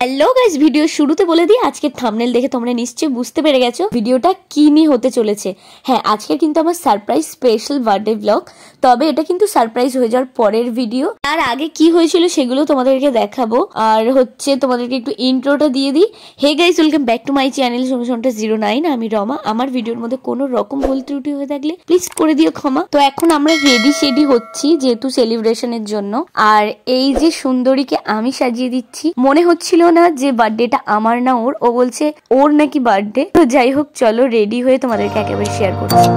Hello guys, video শুরুতে বলে দিই আজকের থাম্বনেল দেখে তোমরা নিশ্চয়ই বুঝতে পেরে গেছো ভিডিওটা কি নিয়ে হতে চলেছে। হ্যাঁ, আজকে কিন্তু আমার সারপ্রাইজ স্পেশাল বার্থডে ব্লগ, তবে এটা কিন্তু সারপ্রাইজ হয়ে যাওয়ার পরের ভিডিও। আর আগে কি হয়েছিল সেগুলো তোমাদেরকে দেখাবো। আর হচ্ছে তোমাদেরকে একটু ইন্ট্রোটা দিয়ে দিই। Hey guys, welcome back to my channel সোনুসন্টা 09। আমি রমা। আমার ভিডিওর মধ্যে কোনো রকম ভুল ত্রুটি হয়ে থাকলে প্লিজ করে দিও ক্ষমা। তো এখন আমরা রেডি হচ্ছি যেহেতু সেলিব্রেশনের জন্য। আর এই যে সুন্দরীকে আমি সাজিয়ে দিচ্ছি, মনে হচ্ছিল না যে বার্থডেটা আমার না ওর, ও বলছে ওর নাকি বার্থডে। তো যাই হোক, চলো রেডি হয়ে তোমাদেরকে একেবারে শেয়ার করছি।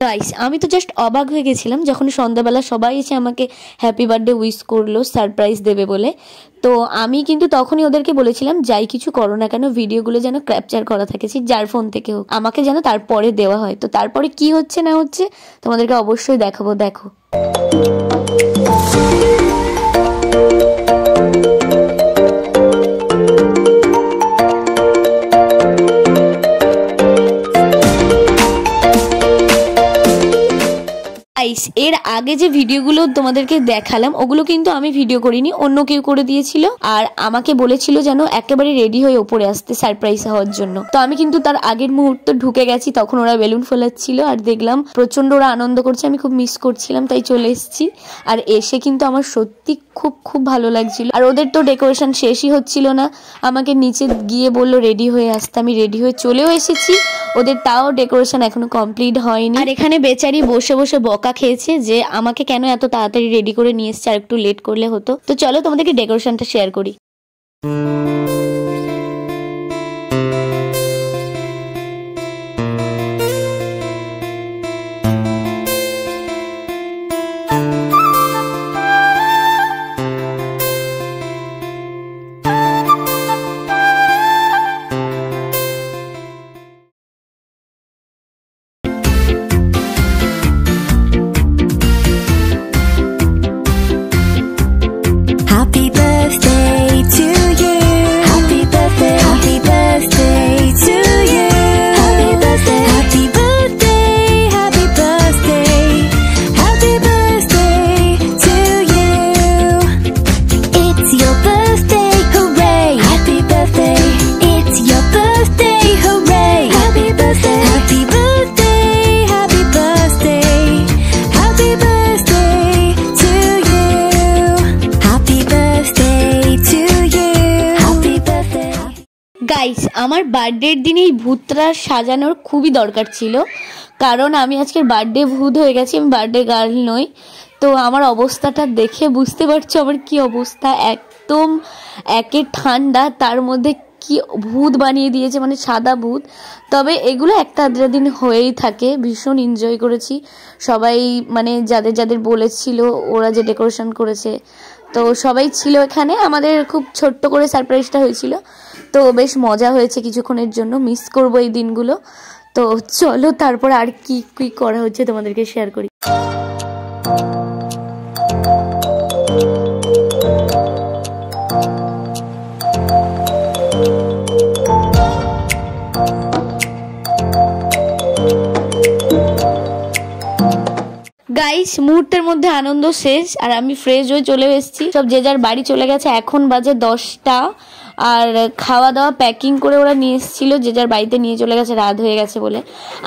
গাইস, আমি তো জাস্ট অবাক হয়ে গেছিলাম যখন সন্ধ্যাবেলা সবাই এসে আমাকে হ্যাপি বার্থডে উইশ করলো সারপ্রাইজ দেবে বলে। তো আমি কিন্তু তখনই ওদেরকে বলেছিলাম যাই কিছু করো না কেন ভিডিওগুলো যেন ক্যাপচার করা থাকে, যার ফোন থেকে হোক, আমাকে যেন তারপরে দেওয়া হয়। তো তারপরে কি হচ্ছে না হচ্ছে তোমাদেরকে অবশ্যই দেখাবো, দেখো। এর আগে যে ভিডিওগুলো তোমাদেরকে দেখালাম ওগুলো কিন্তু আমি ভিডিও করিনি, অন্য কেউ করে দিয়েছিল। আর আমাকে বলেছিল যেন একেবারে রেডি হয়ে ওপরে আসতে সারপ্রাইজ হওয়ার জন্য। তো আমি কিন্তু তার আগের মুহূর্তে ঢুকে গেছি, তখন ওরা বেলুন ফোলাচ্ছিল আর দেখলাম প্রচন্ড ওরা আনন্দ করছে। আমি খুব মিস করছিলাম, তাই চলে এসেছি। আর এসে কিন্তু আমার সত্যি খুব ভালো লাগছিল। আর ওদের তো ডেকোরেশন শেষই হচ্ছিল না, আমাকে নিচে গিয়ে বললো রেডি হয়ে আসতে। আমি রেডি হয়ে চলেও এসেছি, ওদের তাও ডেকোরেশন এখনো কমপ্লিট হয়নি। আর এখানে বেচারি বসে বসে বকা খেয়েছে যে আমাকে কেন এত তাড়াতাড়ি রেডি করে নিয়ে এসছে, আর একটু লেট করলে হতো। তো চলো তোমাদেরকে ডেকোরেশনটা শেয়ার করি। গাইস, আমার বার্থডের দিনে এই ভূতটা সাজানোর খুবই দরকার ছিল, কারণ আমি আজকের বার্থডে ভূত হয়ে গেছি, আমি বার্থডে গার্ল নই। তো আমার অবস্থাটা দেখে বুঝতে পারছো আমার কি অবস্থা। একদম একে ঠান্ডা, তার মধ্যে কি ভূত বানিয়ে দিয়েছে, মানে সাদা ভূত। তবে এগুলো একটা আধা দিন হয়েই থাকে। ভীষণ এনজয় করেছি সবাই, মানে যাদের বলেছিল ওরা যে ডেকোরেশন করেছে, তো সবাই ছিল এখানে। আমাদের খুব ছোট্ট করে সারপ্রাইজটা হয়েছিল, তো বেশ মজা হয়েছে কিছুক্ষণের জন্য। মিস করবো এই দিনগুলো। তো চলো তারপর আর কি কি করা হচ্ছে তোমাদেরকে শেয়ার করি। গাইস, মুহূর্তের মধ্যে আনন্দ শেষ, আর আমি ফ্রেশ হয়ে চলে এসেছি। সব যে যার বাড়ি চলে গেছে, এখন বাজে 10টা। আর খাওয়া দাওয়া প্যাকিং করে ওরা নিয়ে এসেছিল, যে যার বাড়িতে নিয়ে চলে গেছে, রাত হয়ে গেছে বলে।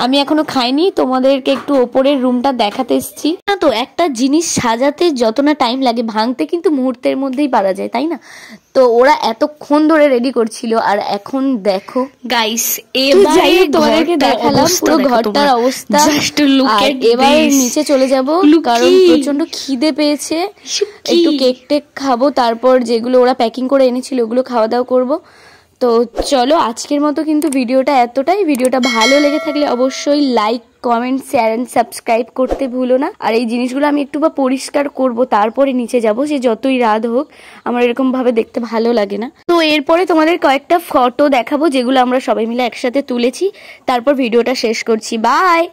আমি এখনো খাইনি, তোমাদেরকে একটু ওপরের রুমটা দেখাতে এসেছি। না তো একটা জিনিস সাজাতে যত না টাইম লাগে, ভাঙতে কিন্তু মুহূর্তের মধ্যেই পারা যায়, তাই না? তো ওরা এতক্ষণ ধরে রেডি করছিল, আর এখন দেখো গাইস, এবারে তোমাদেরকে দেখালাম পুরো ঘরটার অবস্থা। এবার নিচে চলে যাব, কারণ প্রচন্ড খিদে পেয়েছে। একটু কেক টেক খাবো, তারপর যেগুলো ওরা প্যাকিং করে এনেছিল ওগুলো খাওয়া দাওয়া করবো। তো চলো আজকের মতো কিন্তু ভিডিওটা এতটাই। ভিডিওটা ভালো লেগে থাকলে অবশ্যই like, comment, share and subscribe করতে ভুলো না। আর এই জিনিসগুলো আমি একটু পরিষ্কার করব, তারপরে নিচে যাব। সে যতই রাত হোক, আমার এরকম ভাবে দেখতে ভালো লাগে না। তো এরপরে তোমাদের কয়েকটা ফটো দেখাবো যেগুলো আমরা সবাই মিলে একসাথে তুলেছি, তারপর ভিডিওটা শেষ করছি। বাই।